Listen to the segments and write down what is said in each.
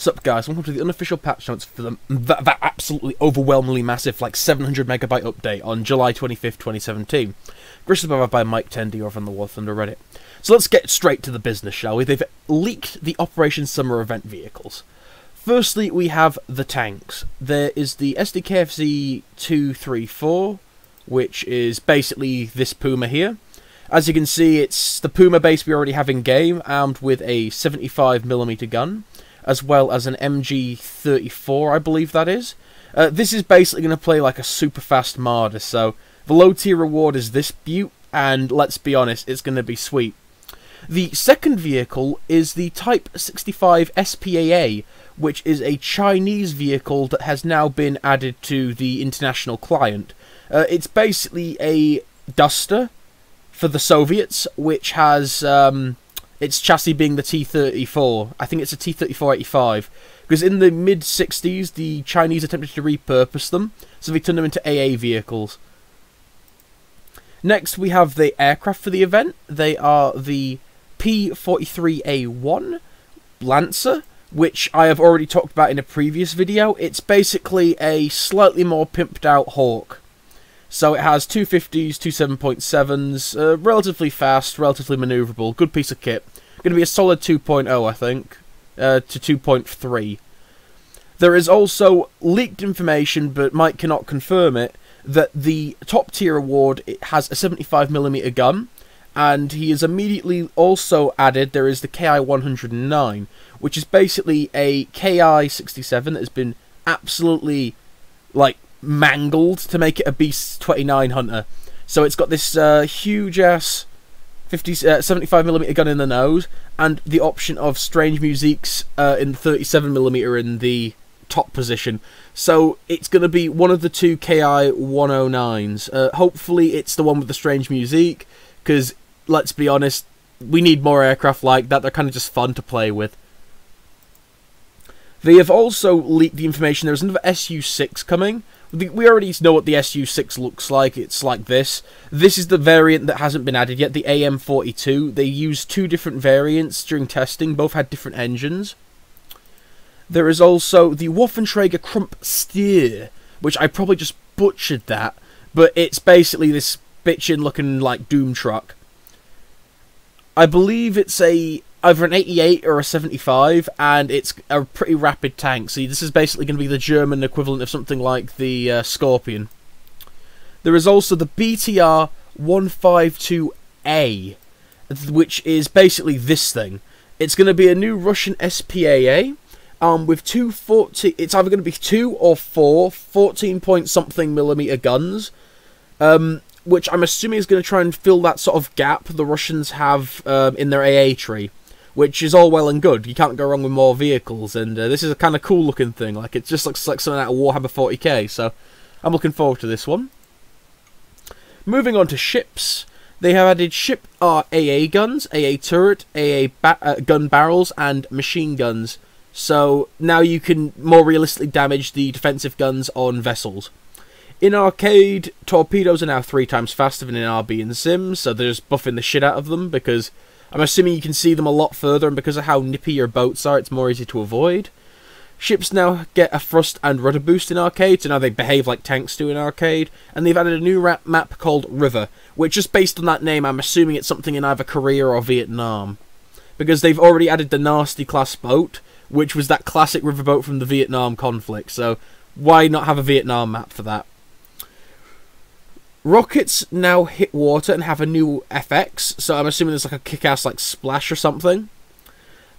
What's up, guys? Welcome to the unofficial patch notes for that absolutely overwhelmingly massive, like 700 megabyte update on July 25th, 2017. Graciously provided by Mike Tendy over on the War Thunder Reddit. So let's get straight to the business, shall we? They've leaked the Operation Summer event vehicles. Firstly, we have the tanks. There is the SDKFZ 234, which is basically this Puma here. As you can see, it's the Puma base we already have in game, armed with a 75mm gun, as well as an MG34, I believe that is. This is basically going to play like a super fast Marder, so the low tier reward is this beaut, and let's be honest, it's going to be sweet. The second vehicle is the Type 65 SPAA, which is a Chinese vehicle that has now been added to the international client. It's basically a Duster for the Soviets, which has its chassis being the T-34. I think it's a T-34-85, because in the mid-60s, the Chinese attempted to repurpose them, so they turned them into AA vehicles. Next, we have the aircraft for the event. They are the P-43A1 Lancer, which I have already talked about in a previous video. It's basically a slightly more pimped out Hawk. So it has 250s, two 7.7s, relatively fast, relatively manoeuvrable, good piece of kit. Going to be a solid 2.0, I think, to 2.3. There is also leaked information, but Mike cannot confirm it, that the top tier award it has a 75mm gun, and he has immediately also added there is the KI-109, which is basically a KI-67 that has been absolutely, like, mangled to make it a Beast 29 Hunter. So it's got this huge ass 75mm gun in the nose, and the option of strange musiques in 37mm in the top position. So it's going to be one of the two KI-109s. Hopefully it's the one with the strange musique, because let's be honest, we need more aircraft like that. They're kind of just fun to play with. They have also leaked the information there's another SU-6 coming. We already know what the SU-6 looks like. It's like this. This is the variant that hasn't been added yet, the AM-42. They used two different variants during testing. Both had different engines. There is also the Waffenträger Krump Stier, which I probably just butchered that, but it's basically this bitchin' looking like Doom truck. I believe it's either an 88 or a 75, and it's a pretty rapid tank. See, this is basically going to be the German equivalent of something like the Scorpion. There is also the BTR 152A, which is basically this thing. It's going to be a new Russian SPAA, with two 40. It's either going to be 2 or 4 14-point-something-millimeter guns, which I'm assuming is going to try and fill that sort of gap the Russians have in their AA tree. Which is all well and good. You can't go wrong with more vehicles, and this is a kind of cool looking thing. Like, it just looks like something out of Warhammer 40k, so I'm looking forward to this one. Moving on to ships, they have added ship AA guns, AA turret, AA gun barrels, and machine guns. So now you can more realistically damage the defensive guns on vessels. In arcade, torpedoes are now 3 times faster than in RB and Sims, so they're just buffing the shit out of them, because I'm assuming you can see them a lot further, and because of how nippy your boats are, it's more easy to avoid. Ships now get a thrust and rudder boost in arcade, so now they behave like tanks do in arcade, and they've added a new map called River, which, just based on that name, I'm assuming it's something in either Korea or Vietnam. Because they've already added the Nasty class boat, which was that classic riverboat from the Vietnam conflict, so why not have a Vietnam map for that? Rockets now hit water and have a new FX, so I'm assuming there's like a kick-ass like splash or something.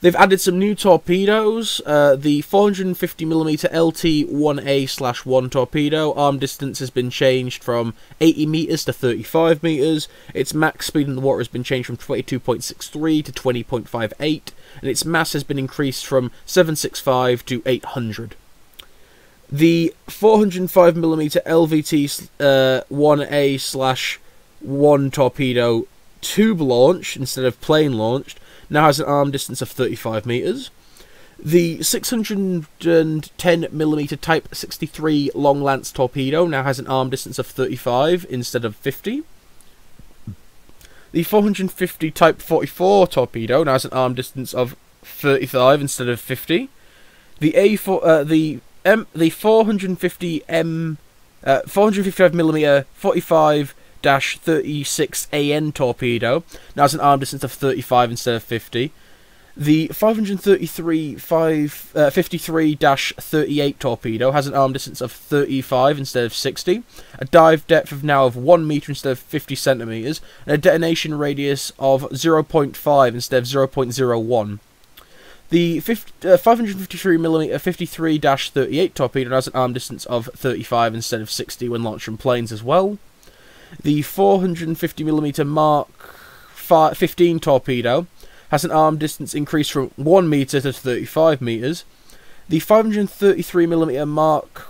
They've added some new torpedoes. The 450mm LT-1A/1 torpedo arm distance has been changed from 80 meters to 35 meters. Its max speed in the water has been changed from 22.63 to 20.58, and its mass has been increased from 765 to 800. The 405mm LVT-1A/1 torpedo tube launch, instead of plane launched, now has an arm distance of 35 meters. The 610mm Type 63 long lance torpedo now has an arm distance of 35 instead of 50. The 450 Type 44 torpedo now has an arm distance of 35 instead of 50. The the 455mm 45-36 AN torpedo now has an arm distance of 35 instead of 50. The 533-53-38 torpedo has an arm distance of 35 instead of 60, a dive depth of now of 1 meter instead of 50 centimeters, and a detonation radius of 0.5 instead of 0.01. The 553mm 53-38 torpedo has an arm distance of 35 instead of 60 when launched from planes as well. The 450mm Mark 15 torpedo has an arm distance increased from 1 meter to 35 meters. The 533mm Mark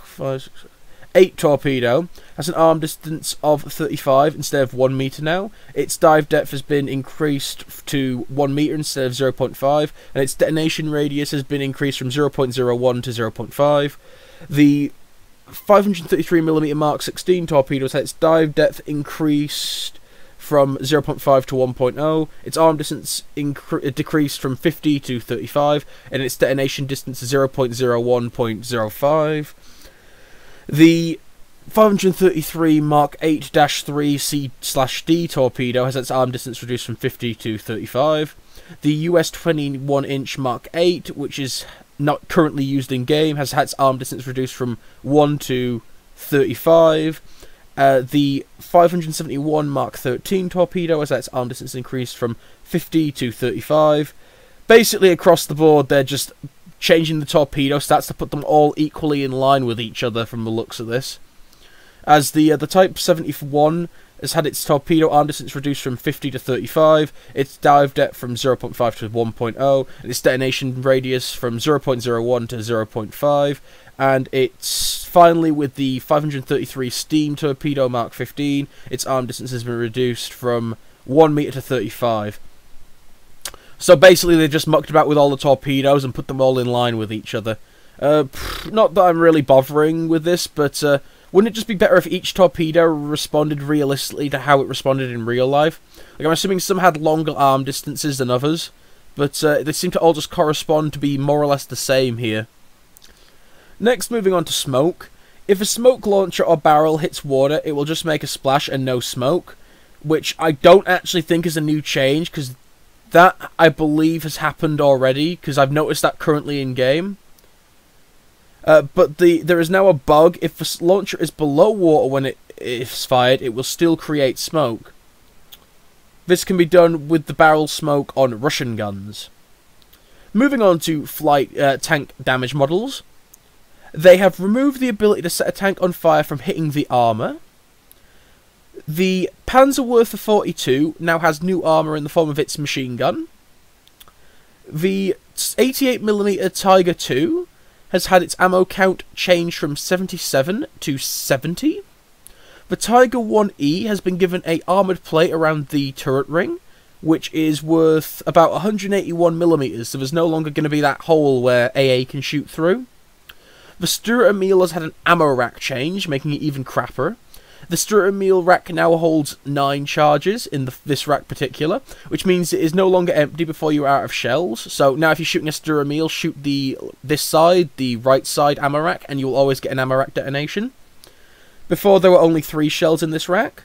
8 torpedo has an arm distance of 35 instead of 1 meter now. Its dive depth has been increased to 1 meter instead of 0.5, and its detonation radius has been increased from 0.01 to 0.5. The 533mm Mark 16 torpedoes had its dive depth increased from 0.5 to 1.0, its arm distance decreased from 50 to 35, and its detonation distance to 0.01.05. The 533 Mark 8-3 C/D torpedo has its arm distance reduced from 50 to 35. The US 21-inch Mark 8, which is not currently used in game, has had its arm distance reduced from 1 to 35. The 571 Mark 13 torpedo has had its arm distance increased from 50 to 35. Basically, across the board, they're just changing the torpedo stats to put them all equally in line with each other from the looks of this. As the Type 71 has had its torpedo arm distance reduced from 50 to 35, its dive depth from 0.5 to 1.0, and its detonation radius from 0.01 to 0.5, and it's finally with the 533 Steam torpedo Mark 15, its arm distance has been reduced from 1 meter to 35. So basically they just mucked about with all the torpedoes and put them all in line with each other. Not that I'm really bothering with this, but wouldn't it just be better if each torpedo responded realistically to how it responded in real life? Like, I'm assuming some had longer arm distances than others, but they seem to all just correspond to be more or less the same here. Next, moving on to smoke. If a smoke launcher or barrel hits water, it will just make a splash and no smoke, which I don't actually think is a new change, because that, I believe, has happened already, because I've noticed that currently in-game. But there is now a bug. If a launcher is below water when it is fired, it will still create smoke. This can be done with the barrel smoke on Russian guns. Moving on to flight tank damage models. They have removed the ability to set a tank on fire from hitting the armour. The Panzerwerfer 42 now has new armour in the form of its machine gun. The 88mm Tiger II has had its ammo count changed from 77 to 70. The Tiger 1E has been given a armoured plate around the turret ring, which is worth about 181mm, so there's no longer going to be that hole where AA can shoot through. The Stuart Emil has had an ammo rack change, making it even crapper. The Stuart Emil rack now holds 9 charges in this rack particular, which means it is no longer empty before you are out of shells. So now if you're shooting a Stuart Emil, shoot this side, the right side ammo rack, and you'll always get an ammo rack detonation. Before, there were only 3 shells in this rack.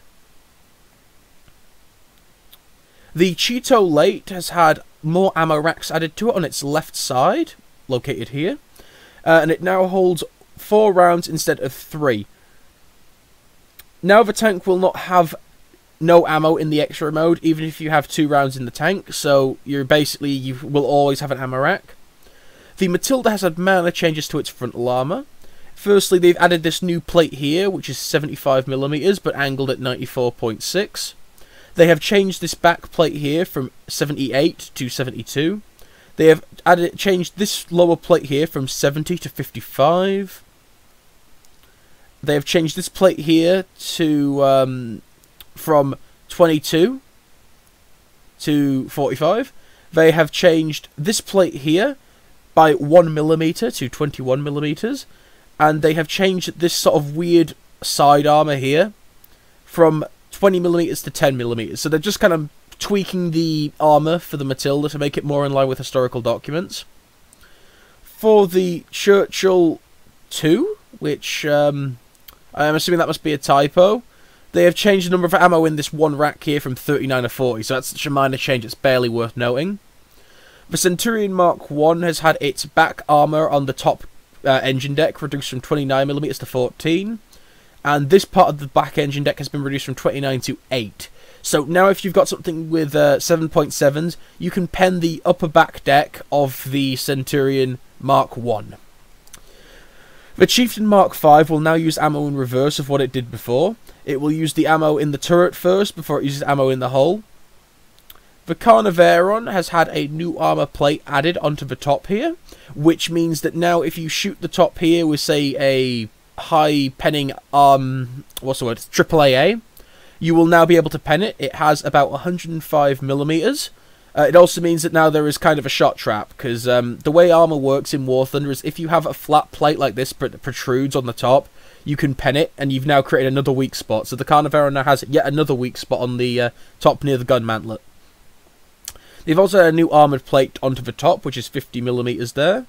The Cheeto Late has had more ammo racks added to it on its left side, located here. And it now holds 4 rounds instead of 3. Now the tank will not have no ammo in the extra mode, even if you have 2 rounds in the tank, so you will always have an ammo rack. The Matilda has had minor changes to its frontal armour. Firstly, they've added this new plate here, which is 75mm, but angled at 94.6. They have changed this back plate here from 78 to 72. They have changed this lower plate here from 70 to 55. They have changed this plate here to from 22 to 45. They have changed this plate here by 1mm to 21mm, and they have changed this sort of weird side armor here from 20mm to 10mm. So they're just kind of tweaking the armor for the Matilda to make it more in line with historical documents. For the Churchill 2, which I'm assuming that must be a typo, they have changed the number of ammo in this one rack here from 39 to 40, so that's such a minor change it's barely worth noting. The Centurion Mark 1 has had its back armour on the top engine deck reduced from 29mm to 14, and this part of the back engine deck has been reduced from 29 to 8. So now if you've got something with 7.7s, you can pen the upper back deck of the Centurion Mark 1. The Chieftain Mark 5 will now use ammo in reverse of what it did before. It will use the ammo in the turret first before it uses ammo in the hull. The Carnivàron has had a new armor plate added onto the top here, which means that now if you shoot the top here with, say, a high penning, what's the word, AAA, you will now be able to pen it. It has about 105mm. It also means that now there is kind of a shot trap, because the way armor works in War Thunder is if you have a flat plate like this that protrudes on the top, you can pen it, and you've now created another weak spot. So the Carnivàron now has yet another weak spot on the top near the gun mantlet. They've also had a new armoured plate onto the top, which is 50mm there.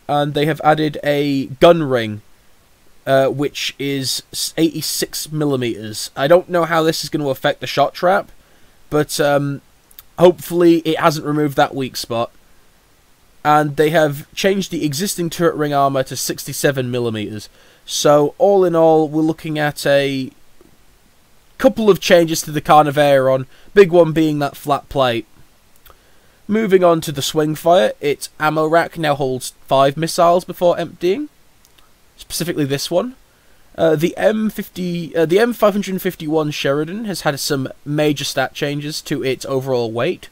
And they have added a gun ring, which is 86mm. I don't know how this is going to affect the shot trap, but hopefully it hasn't removed that weak spot. And they have changed the existing turret ring armour to 67mm. So all in all, we're looking at a couple of changes to the Carnivàron, big one being that flat plate. Moving on to the Swingfire, its ammo rack now holds 5 missiles before emptying. Specifically this one. The M551 Sheridan has had some major stat changes to its overall weight.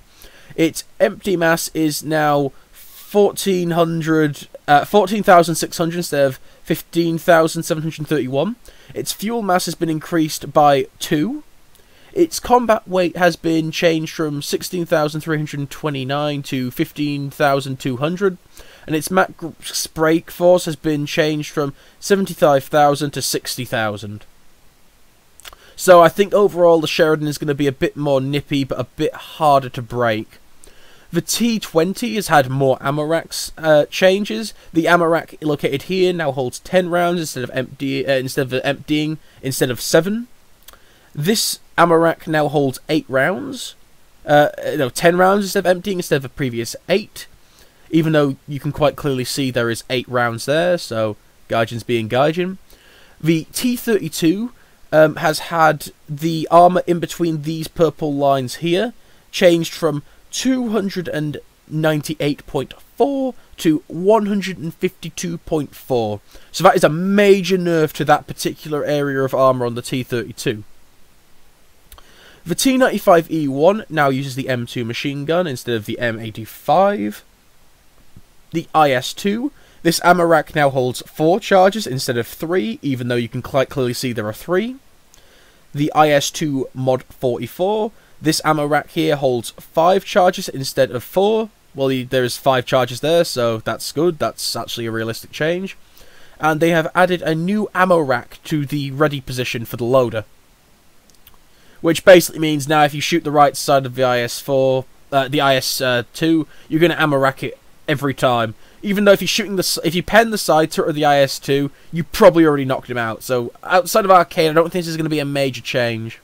Its empty mass is now 14,600 instead of 15,731. Its fuel mass has been increased by 2. Its combat weight has been changed from 16,329 to 15,200, and its max brake force has been changed from 75,000 to 60,000. So I think overall the Sheridan is going to be a bit more nippy, but a bit harder to break. The T20 has had more ammo racks changes. The ammo rack located here now holds 10 rounds instead of emptying instead of 7. This ammo rack now holds 8 rounds. 10 rounds instead of emptying instead of the previous 8. Even though you can quite clearly see there is 8 rounds there, so Gaijin's being Gaijin. The T32 has had the armor in between these purple lines here changed from 298.4 to 152.4. So that is a major nerf to that particular area of armor on the T32. The T95E1 now uses the M2 machine gun instead of the M85. The IS-2, this ammo rack now holds 4 charges instead of 3, even though you can quite clearly see there are 3. The IS-2 Mod 44, this ammo rack here holds 5 charges instead of 4. Well, there's 5 charges there, so that's good. That's actually a realistic change. And they have added a new ammo rack to the ready position for the loader, which basically means now if you shoot the right side of the IS-2, you're going to ammo rack it every time. Even though if you pen the side turret of the IS-2, you probably already knocked him out. So outside of arcade, I don't think this is going to be a major change.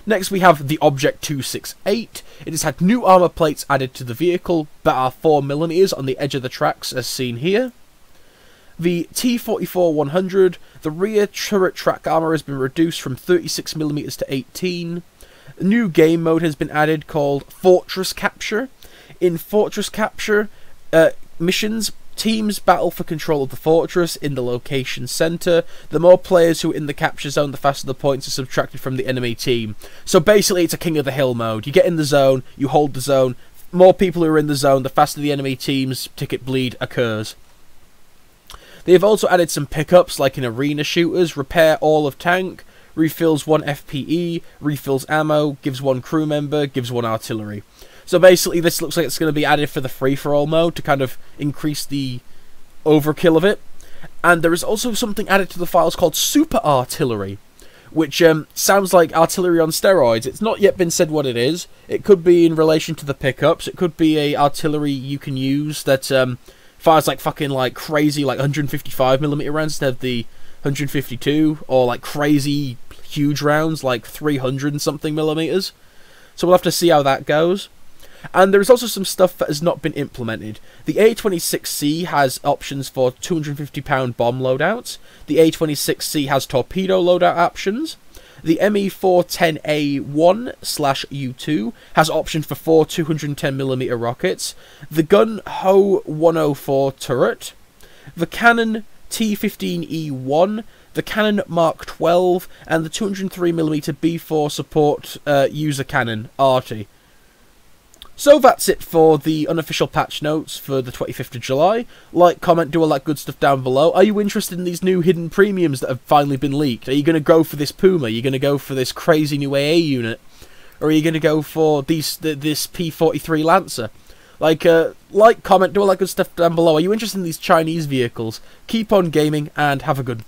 Next we have the Object 268. It has had new armor plates added to the vehicle that are 4mm on the edge of the tracks as seen here. The T44-100, the rear turret track armor has been reduced from 36mm to 18. A new game mode has been added called Fortress Capture. In Fortress Capture missions, teams battle for control of the fortress in the location center. The more players who are in the capture zone, the faster the points are subtracted from the enemy team. So basically it's a King of the Hill mode. You get in the zone, you hold the zone. More people who are in the zone, the faster the enemy team's ticket bleed occurs. They have also added some pickups, like in arena shooters, repair all of tank, refills 1 FPE, refills ammo, gives 1 crew member, gives 1 artillery. So basically this looks like it's going to be added for the free-for-all mode to kind of increase the overkill of it. And there is also something added to the files called Super Artillery, which sounds like artillery on steroids. It's not yet been said what it is. It could be in relation to the pickups. It could be a artillery you can use that fires like fucking like crazy like 155mm rounds instead of the 152, or like crazy huge rounds like 300 and something millimeters. So we'll have to see how that goes. And there's also some stuff that has not been implemented. The A26C has options for 250-pound bomb loadouts. The A26C has torpedo loadout options. The ME410A1/U2 has option for 4 210mm rockets. The Gun Ho 104 turret. The Cannon T15E1. The Canon Mark 12. And the 203mm B4 support user cannon, Arty. So that's it for the unofficial patch notes for the 25th of July. Like, comment, do all that good stuff down below. Are you interested in these new hidden premiums that have finally been leaked? Are you going to go for this Puma? Are you going to go for this crazy new AA unit? Or are you going to go for this P43 Lancer? Like, comment, do all that good stuff down below. Are you interested in these Chinese vehicles? Keep on gaming, and have a good